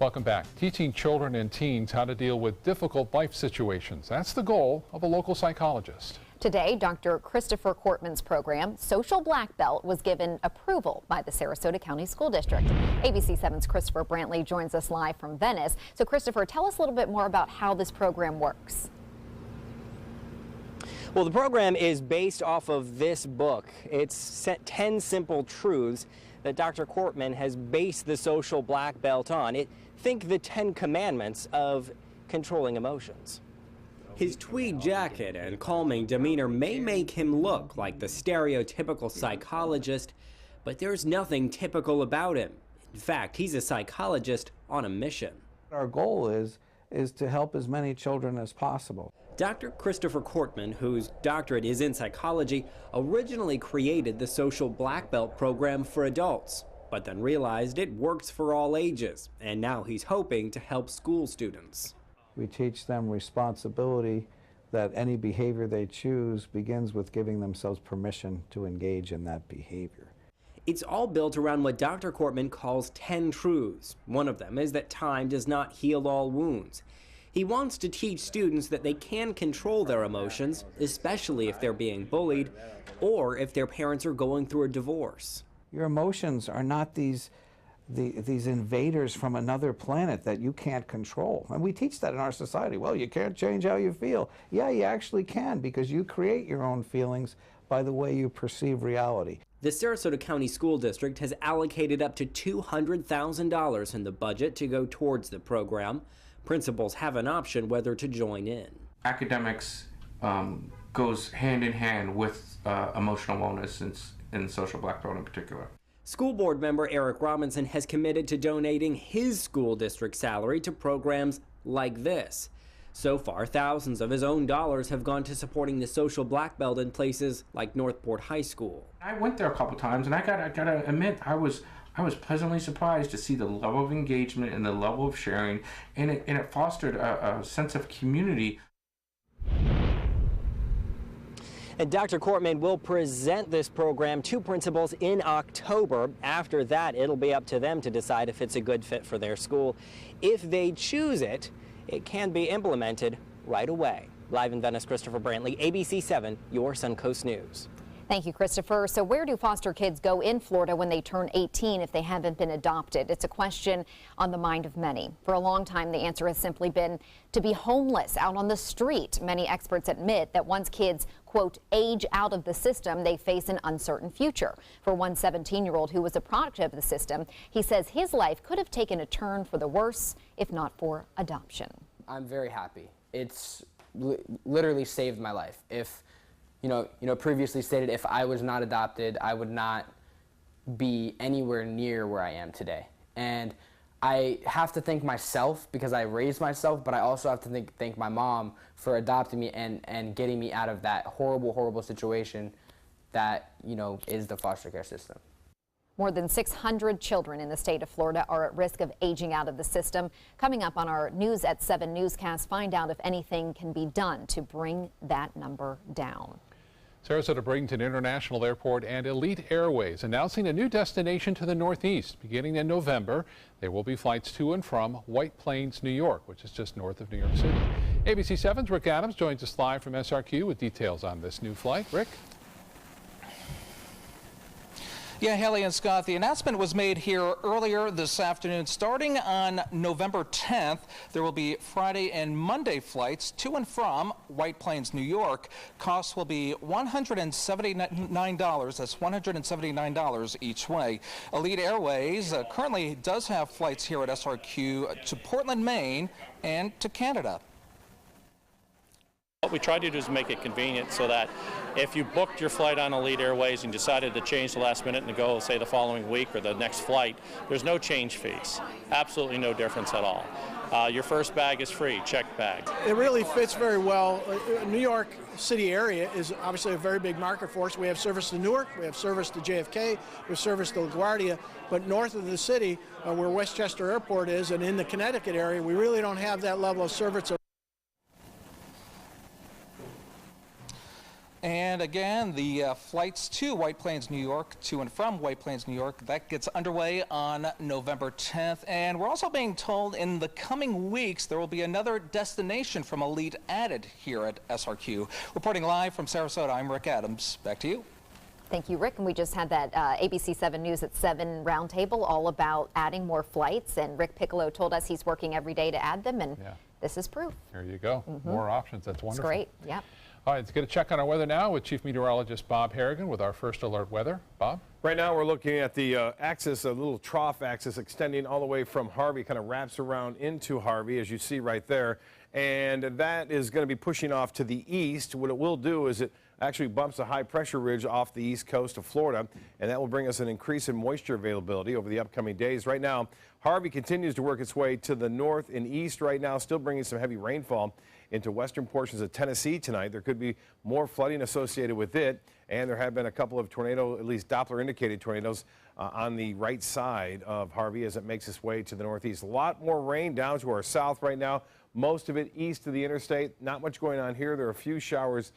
Welcome back. Teaching children and teens how to deal with difficult life situations. That's the goal of a local psychologist. Today, Dr. Christopher Kortman's program, Social Black Belt, was given approval by the Sarasota County School District. ABC 7's Christopher Brantley joins us live from Venice. So Christopher, tell us a little bit more about how this program works. Well, the program is based off of this book. It's 10 simple truths that Dr. Kortman has based the Social Black Belt on. Think the 10 commandments of controlling emotions. His tweed jacket and calming demeanor may make him look like the stereotypical psychologist, but there's nothing typical about him. In fact, he's a psychologist on a mission. Our goal is to help as many children as possible. Dr. Christopher Kortman, whose doctorate is in psychology, originally created the Social Black Belt program for adults, but then realized it works for all ages, and now he's hoping to help school students. We teach them responsibility, that any behavior they choose begins with giving themselves permission to engage in that behavior. It's all built around what Dr. Kortman calls 10 truths. One of them is that time does not heal all wounds. He wants to teach students that they can control their emotions, especially if they're being bullied or if their parents are going through a divorce. Your emotions are not these invaders from another planet that you can't control. And we teach that in our society. Well, you can't change how you feel. Yeah, you actually can, because you create your own feelings by the way you perceive reality. The Sarasota County School District has allocated up to $200,000 in the budget to go towards the program. Principals have an option whether to join in. Academics goes hand in hand with emotional wellness in Social Black Belt in particular. School board member Eric Robinson has committed to donating his school district salary to programs like this. So far, thousands of his own dollars have gone to supporting the Social Black Belt in places like Northport High School. I went there a couple times, and I gotta admit, I was pleasantly surprised to see the level of engagement and the level of sharing, and it fostered a sense of community. And Dr. Kortman will present this program to principals in October. After that, it'll be up to them to decide if it's a good fit for their school. If they choose it, it can be implemented right away. Live in Venice, Christopher Brantley, ABC 7, your Suncoast News. Thank you, Christopher. So where do foster kids go in Florida when they turn 18 if they haven't been adopted? It's a question on the mind of many. For a long time, the answer has simply been to be homeless out on the street. Many experts admit that once kids, quote, age out of the system, they face an uncertain future. For one 17-year-old who was a product of the system, he says his life could have taken a turn for the worse if not for adoption. I'm very happy. It's literally saved my life. If previously stated, if I was not adopted, I would not be anywhere near where I am today. And I have to thank myself because I raised myself, but I also have to thank my mom for adopting me and getting me out of that horrible, horrible situation that, is the foster care system. More than 600 children in the state of Florida are at risk of aging out of the system. Coming up on our News at 7 newscast, find out if anything can be done to bring that number down. Sarasota Bradenton International Airport and Elite Airways announcing a new destination to the Northeast. Beginning in November, there will be flights to and from White Plains, New York, which is just north of New York City. ABC 7's Rick Adams joins us live from SRQ with details on this new flight. Rick? Yeah, Haley and Scott, the announcement was made here earlier this afternoon. Starting on November 10th, there will be Friday and Monday flights to and from White Plains, New York. Costs will be $179. That's $179 each way. Elite Airways currently does have flights here at SRQ to Portland, Maine, and to Canada. What we try to do is make it convenient so that if you booked your flight on Elite Airways and decided to change the last minute and go, say, the following week or the next flight, there's no change fees. Absolutely no difference at all. Your first bag is free, checked bag. It really fits very well. New York City area is obviously a very big market for us. We have service to Newark, we have service to JFK, we have service to LaGuardia, but north of the city, where Westchester Airport is, and in the Connecticut area, we really don't have that level of service. And again, again, the flights to White Plains, New York, to and from White Plains, New York, that gets underway on November 10th. And we're also being told in the coming weeks there will be another destination from Elite added here at SRQ. Reporting live from Sarasota, I'm Rick Adams. Back to you. Thank you, Rick. And we just had that ABC 7 News at 7 roundtable all about adding more flights. And Rick Piccolo told us he's working every day to add them. And this is proof. There you go. More options. That's wonderful. It's great. Yep. All right, let's get a check on our weather now with Chief Meteorologist Bob Harrigan with our first alert weather. Bob? Right now we're looking at the axis, a little trough axis extending all the way from Harvey, kind of wraps around into Harvey, as you see right there. And that is going to be pushing off to the east. What it will do is it actually bumps a high pressure ridge off the east coast of Florida, and that will bring us an increase in moisture availability over the upcoming days. Right now, Harvey continues to work its way to the north and east right now, still bringing some heavy rainfall into western portions of Tennessee tonight. There could be more flooding associated with it, and there have been a couple of tornado, at least Doppler indicated tornadoes on the right side of Harvey as it makes its way to the northeast. A lot more rain down to our south right now, most of it east of the interstate. Not much going on here. There are a few showers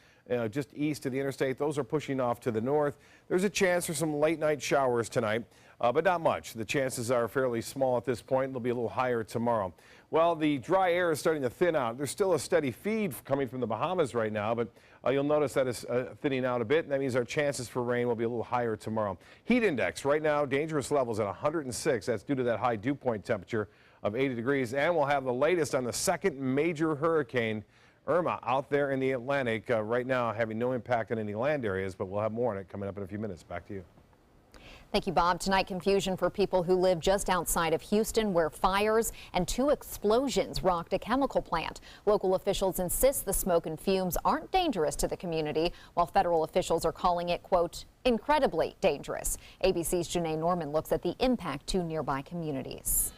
just east of the interstate. Those are pushing off to the north. There's a chance for some late night showers tonight, but not much. The chances are fairly small at this point. They'll be a little higher tomorrow. Well, the dry air is starting to thin out. There's still a steady feed coming from the Bahamas right now, but you'll notice that is thinning out a bit, and that means our chances for rain will be a little higher tomorrow. Heat index right now, dangerous levels at 106. That's due to that high dew point temperature of 80 degrees, and we'll have the latest on the second major hurricane, Irma, out there in the Atlantic right now, having no impact on any land areas, but we'll have more on it coming up in a few minutes. Back to you. Thank you, Bob. Tonight, confusion for people who live just outside of Houston, where fires and 2 explosions rocked a chemical plant. Local officials insist the smoke and fumes aren't dangerous to the community, while federal officials are calling it, quote, incredibly dangerous. ABC's Janae Norman looks at the impact to nearby communities.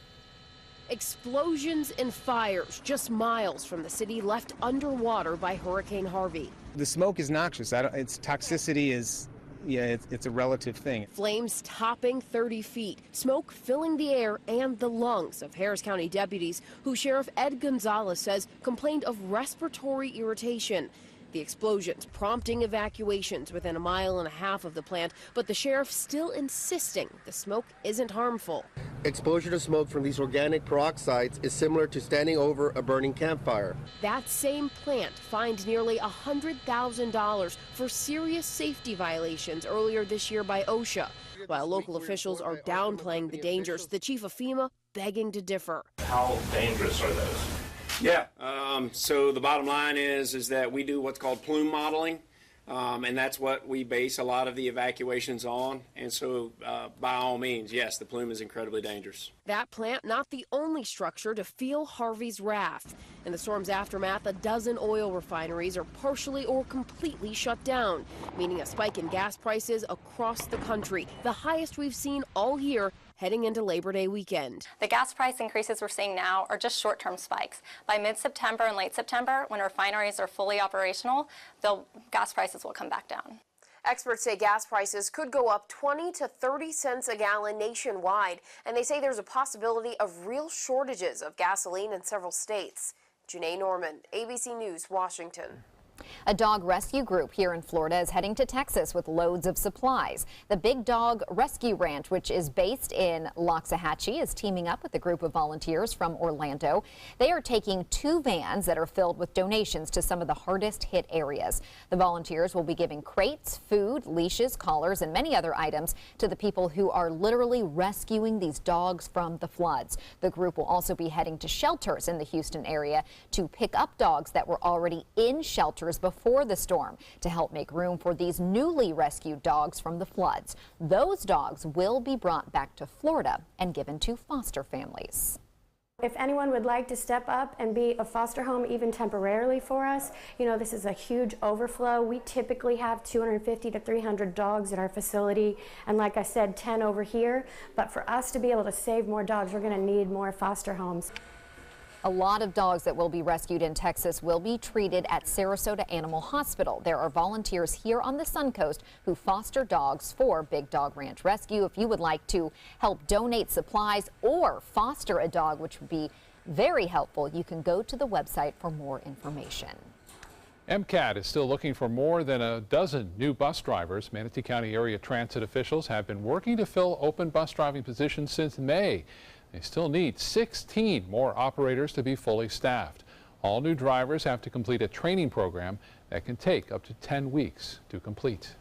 Explosions and fires just miles from the city left underwater by Hurricane Harvey. The smoke is noxious. Its toxicity is, it's a relative thing. Flames topping 30 feet, smoke filling the air and the lungs of Harris County deputies who Sheriff Ed Gonzalez says complained of respiratory irritation. The explosions prompting evacuations within a mile and a half of the plant, but the sheriff still insisting the smoke isn't harmful. Exposure to smoke from these organic peroxides is similar to standing over a burning campfire. That same plant fined nearly $100,000 for serious safety violations earlier this year by OSHA. While local officials are downplaying the dangers, the chief of FEMA begging to differ. How dangerous are those? Yeah, so the bottom line is that we do what's called plume modeling, and that's what we base a lot of the evacuations on. And so by all means, yes, the plume is incredibly dangerous. That plant not the only structure to feel Harvey's wrath. In the storm's aftermath, a dozen oil refineries are partially or completely shut down, meaning a spike in gas prices across the country, the highest we've seen all year, heading into Labor Day weekend. The gas price increases we're seeing now are just short-term spikes. By mid-September and late September, when refineries are fully operational, gas prices will come back down. Experts say gas prices could go up 20 to 30 cents a gallon nationwide, and they say there's a possibility of real shortages of gasoline in several states. Janae Norman, ABC News, Washington. A dog rescue group here in Florida is heading to Texas with loads of supplies. The Big Dog Rescue Ranch, which is based in Loxahatchee, is teaming up with a group of volunteers from Orlando. They are taking 2 vans that are filled with donations to some of the hardest hit areas. The volunteers will be giving crates, food, leashes, collars, and many other items to the people who are literally rescuing these dogs from the floods. The group will also be heading to shelters in the Houston area to pick up dogs that were already in shelters before the storm to help make room for these newly rescued dogs from the floods. Those dogs will be brought back to Florida and given to foster families. If anyone would like to step up and be a foster home even temporarily for us, this is a huge overflow. We typically have 250 to 300 dogs at our facility, and like I said, 10 over here. But for us to be able to save more dogs, we're going to need more foster homes. A lot of dogs that will be rescued in Texas will be treated at Sarasota Animal Hospital. There are volunteers here on the Sun Coast who foster dogs for Big Dog Ranch Rescue. If you would like to help donate supplies or foster a dog, which would be very helpful, you can go to the website for more information. MCAT is still looking for more than a dozen new bus drivers. Manatee County area transit officials have been working to fill open bus driving positions since May. They still need 16 more operators to be fully staffed. All new drivers have to complete a training program that can take up to 10 weeks to complete.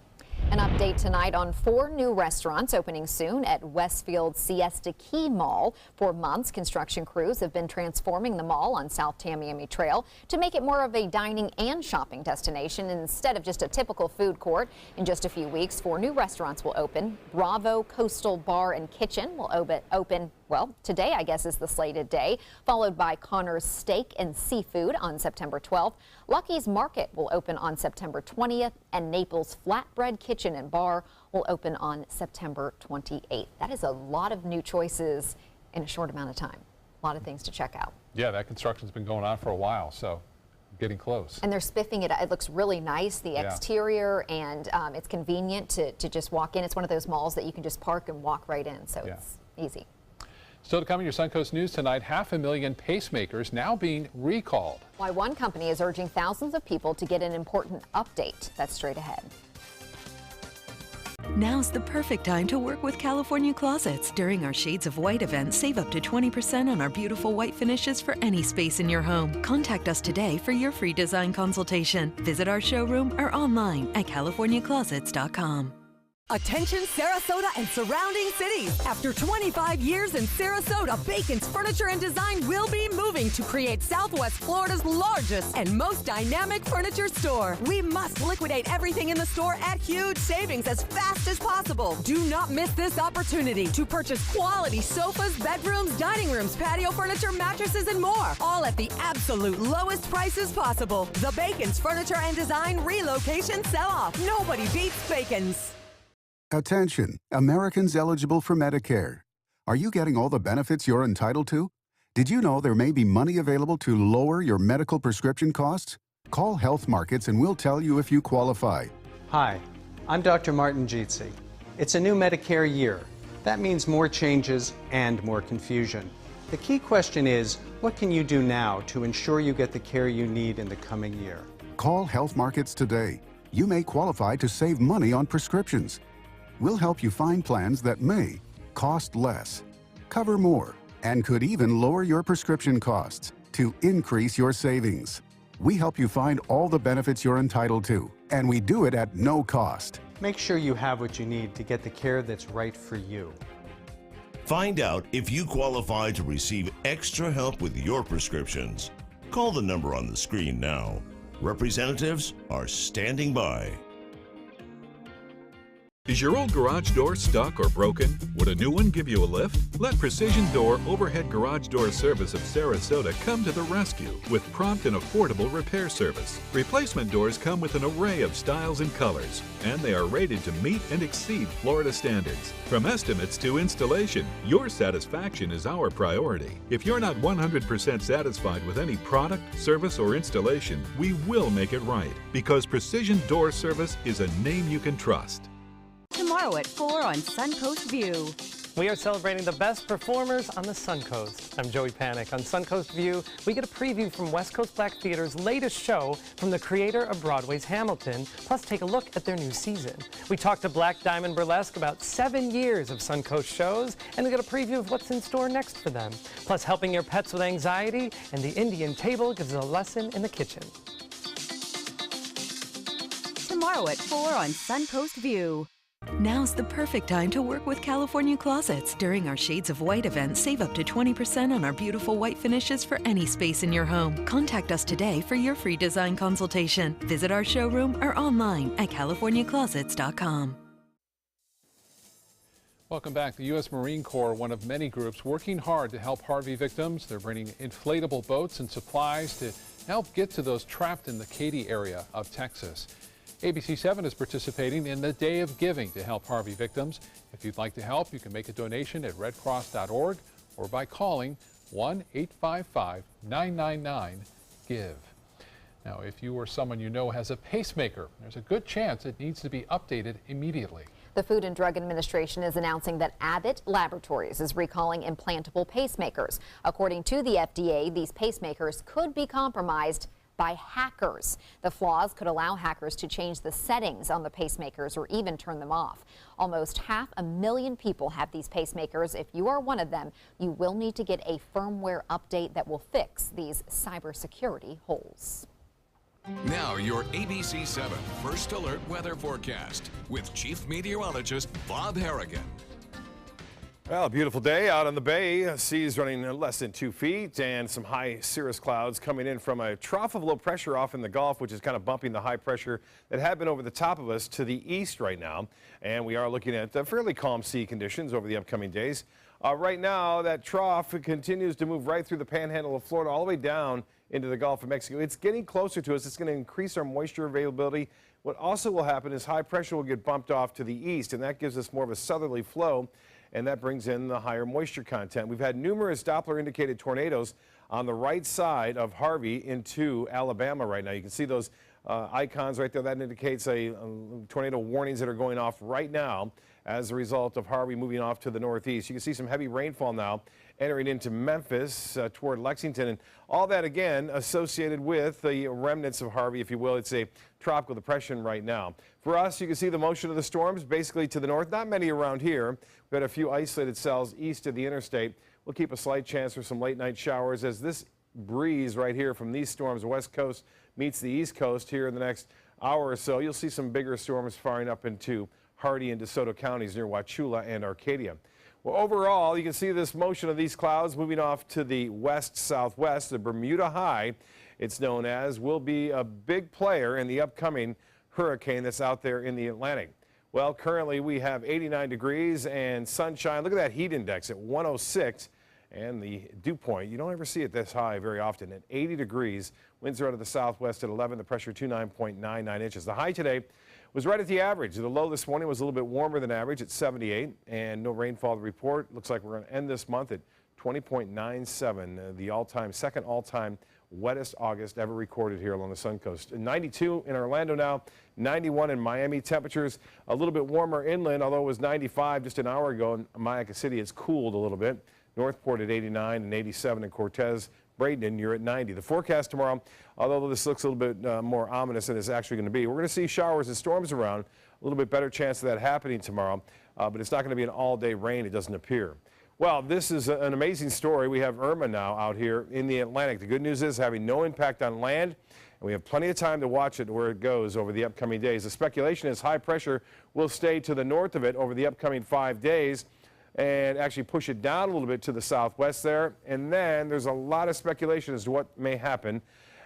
An update tonight on 4 new restaurants opening soon at Westfield Siesta Key Mall. For months, construction crews have been transforming the mall on South Tamiami Trail to make it more of a dining and shopping destination instead of just a typical food court. In just a few weeks, 4 new restaurants will open. Bravo Coastal Bar and Kitchen will open, well, today I guess is the slated day, followed by Connor's Steak and Seafood on September 12th. Lucky's Market will open on September 20th, and Naples Flatbread Kitchen and Bar will open on September 28th. That is a lot of new choices in a short amount of time. A lot of things to check out. Yeah, that construction's been going on for a while, so getting close. And they're spiffing it. It looks really nice, the exterior, and it's convenient to just walk in. It's one of those malls that you can just park and walk right in, so it's easy. Still to come in your Suncoast News tonight, 500,000 pacemakers now being recalled. Why one company is urging thousands of people to get an important update. That's straight ahead. Now's the perfect time to work with California Closets. During our Shades of White event, save up to 20% on our beautiful white finishes for any space in your home. Contact us today for your free design consultation. Visit our showroom or online at californiaclosets.com. Attention Sarasota and surrounding cities. After 25 years in Sarasota, Bacon's Furniture and Design will be moving to create Southwest Florida's largest and most dynamic furniture store. We must liquidate everything in the store at huge savings as fast as possible. Do not miss this opportunity to purchase quality sofas, bedrooms, dining rooms, patio furniture, mattresses, and more. All at the absolute lowest prices possible. The Bacon's Furniture and Design relocation sell-off. Nobody beats Bacon's. Attention, Americans eligible for Medicare. Are you getting all the benefits you're entitled to? Did you know there may be money available to lower your medical prescription costs? Call Health Markets and we'll tell you if you qualify. Hi, I'm Dr. Martin Jeetsi. It's a new Medicare year. That means more changes and more confusion. The key question is, what can you do now to ensure you get the care you need in the coming year? Call Health Markets today. You may qualify to save money on prescriptions. We'll help you find plans that may cost less, cover more, and could even lower your prescription costs to increase your savings. We help you find all the benefits you're entitled to, and we do it at no cost. Make sure you have what you need to get the care that's right for you. Find out if you qualify to receive extra help with your prescriptions. Call the number on the screen now. Representatives are standing by. Is your old garage door stuck or broken? Would a new one give you a lift? Let Precision Door Overhead Garage Door Service of Sarasota come to the rescue with prompt and affordable repair service. Replacement doors come with an array of styles and colors, and they are rated to meet and exceed Florida standards. From estimates to installation, your satisfaction is our priority. If you're not 100% satisfied with any product, service, or installation, we will make it right, because Precision Door Service is a name you can trust. Tomorrow at 4 on Suncoast View. We are celebrating the best performers on the Suncoast. I'm Joey Panic. On Suncoast View, we get a preview from West Coast Black Theater's latest show from the creator of Broadway's Hamilton, plus take a look at their new season. We talk to Black Diamond Burlesque about 7 years of Suncoast shows, and we get a preview of what's in store next for them. Plus helping your pets with anxiety, and the Indian table gives a lesson in the kitchen. Tomorrow at 4 on Suncoast View. Now's the perfect time to work with California Closets. During our Shades of White event, save up to 20% on our beautiful white finishes for any space in your home. Contact us today for your free design consultation. Visit our showroom or online at californiaclosets.com. Welcome back. The U.S. Marine Corps, one of many groups working hard to help Harvey victims. They're bringing inflatable boats and supplies to help get to those trapped in the Katy area of Texas. ABC 7 is participating in the Day of Giving to help Harvey victims. If you'd like to help, you can make a donation at redcross.org or by calling 1-855-999-GIVE. Now, if you or someone you know has a pacemaker, there's a good chance it needs to be updated immediately. The Food and Drug Administration is announcing that Abbott Laboratories is recalling implantable pacemakers. According to the FDA, these pacemakers could be compromised by hackers. The flaws could allow hackers to change the settings on the pacemakers or even turn them off. Almost 500,000 people have these pacemakers. If you are one of them, you will need to get a firmware update that will fix these cybersecurity holes. Now your ABC7 First Alert weather forecast with Chief Meteorologist Bob Harrigan. Well, a beautiful day out on the bay. Seas running less than 2 feet and some high cirrus clouds coming in from a trough of low pressure off in the Gulf, which is kind of bumping the high pressure that had been over the top of us to the east right now. And we are looking at fairly calm sea conditions over the upcoming days. Right now, that trough continues to move right through the panhandle of Florida all the way down into the Gulf of Mexico. It's getting closer to us. It's going to increase our moisture availability. What also will happen is high pressure will get bumped off to the east, and that gives us more of a southerly flow, and that brings in the higher moisture content. We've had numerous Doppler indicated tornadoes on the right side of Harvey into Alabama right now. You can see those icons right there. That indicates tornado warnings that are going off right now as a result of Harvey moving off to the northeast. You can see some heavy rainfall now entering into Memphis toward Lexington, and all that again associated with the remnants of Harvey, if you will. It's a tropical depression right now. For us, you can see the motion of the storms basically to the north. Not many around here. We've had a few isolated cells east of the interstate. We'll keep a slight chance for some late night showers as this breeze right here from these storms, west coast meets the east coast here in the next hour or so. You'll see some bigger storms firing up into Hardee and DeSoto counties near Wauchula and Arcadia. Well, overall, you can see this motion of these clouds moving off to the west-southwest. The Bermuda High, it's known as, will be a big player in the upcoming hurricane that's out there in the Atlantic. Well, currently we have 89 degrees and sunshine. Look at that heat index at 106. And the dew point, you don't ever see it this high very often, at 80 degrees. Winds are out of the southwest at 11, the pressure 29.99 inches. The high today was right at the average. The low this morning was a little bit warmer than average at 78, and no rainfall to report. Looks like we're going to end this month at 20.97, the second all-time wettest August ever recorded here along the Sun Coast. 92 in Orlando now, 91 in Miami. Temperatures a little bit warmer inland, although it was 95 just an hour ago in Mayaca City. It's cooled a little bit. Northport at 89 and 87 in Cortez. Bradenton, you're at 90. The forecast tomorrow, although this looks a little bit more ominous than it's actually going to be, we're going to see showers and storms around. A little bit better chance of that happening tomorrow, but it's not going to be an all-day rain, it doesn't appear. Well, this is an amazing story. We have Irma now out here in the Atlantic. The good news is having no impact on land, and we have plenty of time to watch it where it goes over the upcoming days. The speculation is high pressure will stay to the north of it over the upcoming 5 days and actually push it down a little bit to the southwest there. And then there's a lot of speculation as to what may happen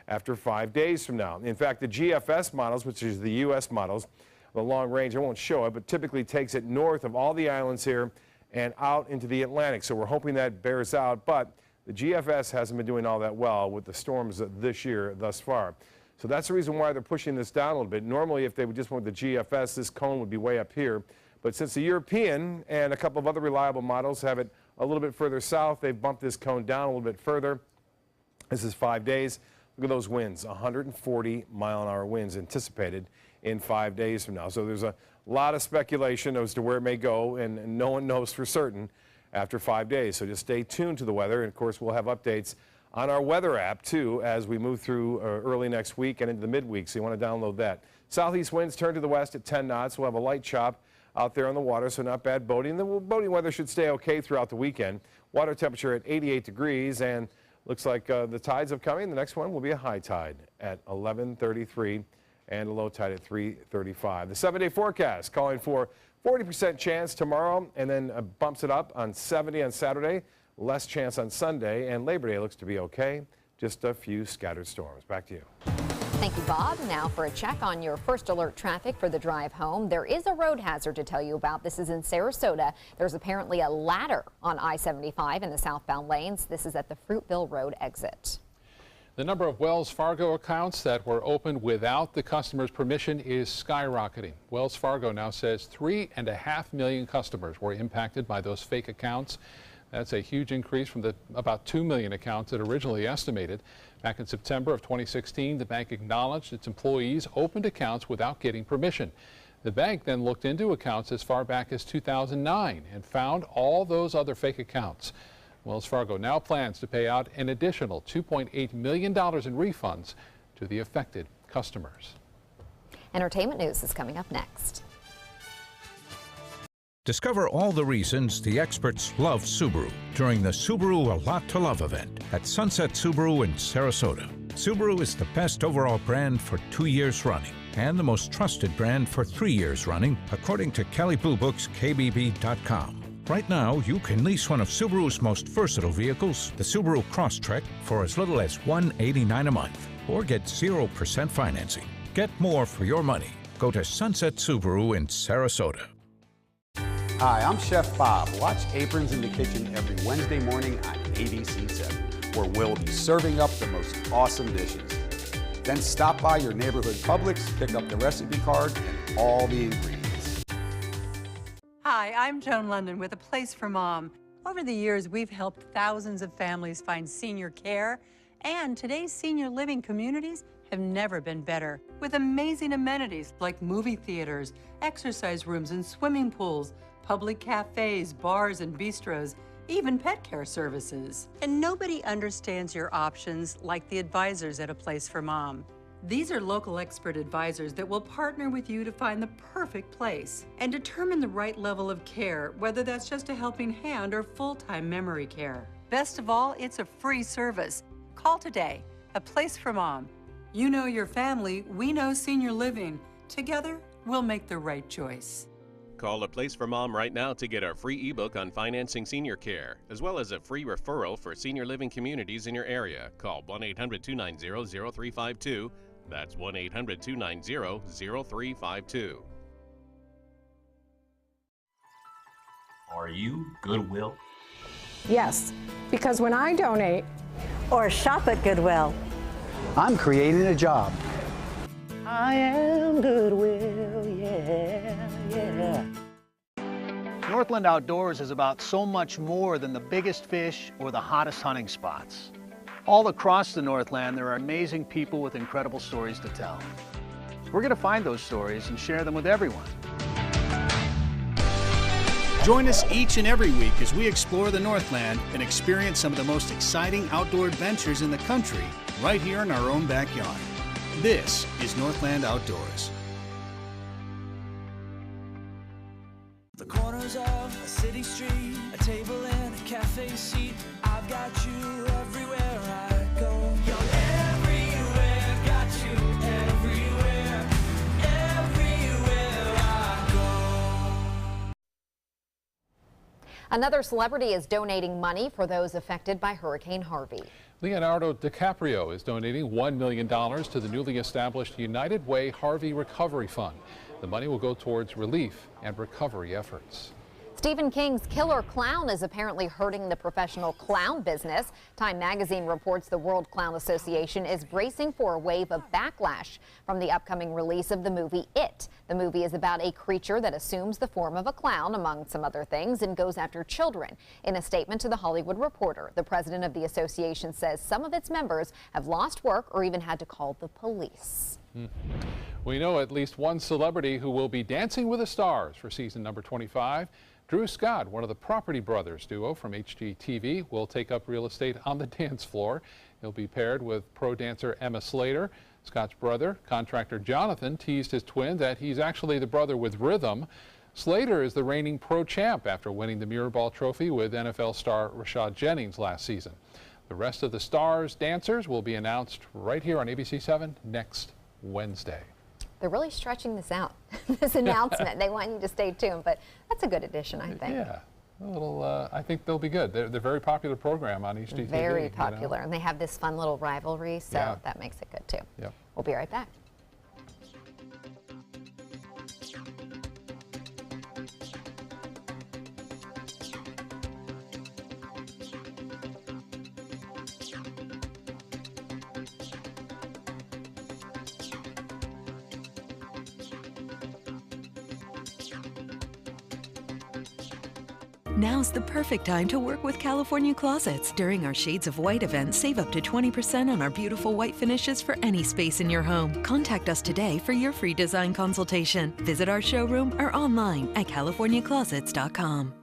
after 5 days from now. In fact, the GFS models, which is the U.S. models, the long range, I won't show it, but typically takes it north of all the islands here and out into the Atlantic. So we're hoping that bears out, but the GFS hasn't been doing all that well with the storms this year thus far. So that's the reason why they're pushing this down a little bit. Normally, if they would just went with the GFS, this cone would be way up here. But since the European and a couple of other reliable models have it a little bit further south, they've bumped this cone down a little bit further. This is 5 days. Look at those winds, 140-mile-an-hour winds anticipated in 5 days from now. So there's a lot of speculation as to where it may go, and no one knows for certain after 5 days. So just stay tuned to the weather. And, of course, we'll have updates on our weather app, too, as we move through early next week and into the midweek. So you want to download that. Southeast winds turn to the west at 10 knots. We'll have a light chop out there on the water, so not bad boating. The boating weather should stay okay throughout the weekend. Water temperature at 88 degrees, and looks like the tides have come in. The next one will be a high tide at 11:33 and a low tide at 3:35. The 7-day forecast calling for 40% chance tomorrow, and then bumps it up on 70 on Saturday, less chance on Sunday, and Labor Day looks to be okay. Just a few scattered storms. Back to you. Thank you, Bob. Now for a check on your first alert traffic for the drive home. There is a road hazard to tell you about. This is in Sarasota. There's apparently a ladder on I-75 in the southbound lanes. This is at the Fruitville Road exit. The number of Wells Fargo accounts that were opened without the customer's permission is skyrocketing. Wells Fargo now says 3.5 million customers were impacted by those fake accounts. That's a huge increase from the about 2 million accounts that originally estimated. Back in September of 2016, the bank acknowledged its employees opened accounts without getting permission. The bank then looked into accounts as far back as 2009 and found all those other fake accounts. Wells Fargo now plans to pay out an additional $2.8 million in refunds to the affected customers. Entertainment news is coming up next. Discover all the reasons the experts love Subaru during the Subaru A Lot to Love event at Sunset Subaru in Sarasota. Subaru is the best overall brand for 2 years running and the most trusted brand for 3 years running, according to Kelley Blue Book's KBB.com. Right now, you can lease one of Subaru's most versatile vehicles, the Subaru Crosstrek, for as little as $189 a month, or get 0% financing. Get more for your money. Go to Sunset Subaru in Sarasota. Hi, I'm Chef Bob. Watch Aprons in the Kitchen every Wednesday morning on ABC7, where we'll be serving up the most awesome dishes. Then stop by your neighborhood Publix, pick up the recipe card and all the ingredients. Hi, I'm Joan London with A Place for Mom. Over the years, we've helped thousands of families find senior care, and today's senior living communities have never been better, with amazing amenities like movie theaters, exercise rooms and swimming pools, public cafes, bars and bistros, even pet care services. And nobody understands your options like the advisors at A Place for Mom. These are local expert advisors that will partner with you to find the perfect place and determine the right level of care, whether that's just a helping hand or full-time memory care. Best of all, it's a free service. Call today. A Place for Mom. You know your family, we know senior living. Together, we'll make the right choice. Call A Place for Mom right now to get our free ebook on financing senior care, as well as a free referral for senior living communities in your area. Call 1-800-290-0352. That's 1-800-290-0352. Are you Goodwill? Yes, because when I donate or shop at Goodwill, I'm creating a job. I am Goodwill, yeah, yeah. Northland Outdoors is about so much more than the biggest fish or the hottest hunting spots. All across the Northland, there are amazing people with incredible stories to tell. We're going to find those stories and share them with everyone. Join us each and every week as we explore the Northland and experience some of the most exciting outdoor adventures in the country right here in our own backyard. This is Northland Outdoors. The corners of a city street, a table and a cafe seat. I've got you everywhere I go. You're everywhere, got you everywhere, everywhere I go. Another celebrity is donating money for those affected by Hurricane Harvey. Leonardo DiCaprio is donating $1 million to the newly established United Way Harvey Recovery Fund. The money will go towards relief and recovery efforts. Stephen King's Killer Clown is apparently hurting the professional clown business. Time magazine reports the World Clown Association is bracing for a wave of backlash from the upcoming release of the movie It. The movie is about a creature that assumes the form of a clown, among some other things, and goes after children. In a statement to The Hollywood Reporter, the president of the association says some of its members have lost work or even had to call the police. We know at least one celebrity who will be Dancing with the Stars for season number 25. Drew Scott, one of the Property Brothers duo from HGTV, will take up real estate on the dance floor. He'll be paired with pro dancer Emma Slater. Scott's brother, contractor Jonathan, teased his twin that he's actually the brother with rhythm. Slater is the reigning pro champ after winning the Mirrorball Trophy with NFL star Rashad Jennings last season. The rest of the Stars dancers will be announced right here on ABC7 next Wednesday. They're really stretching this out, this announcement. They want you to stay tuned, but that's a good addition, I think. Yeah, a little, I think they'll be good. They're a very popular program on HGTV. Very popular, and they have this fun little rivalry, so Yeah. that makes it good too. Yep. We'll be right back. Now's the perfect time to work with California Closets. During our Shades of White event, save up to 20% on our beautiful white finishes for any space in your home. Contact us today for your free design consultation. Visit our showroom or online at californiaclosets.com.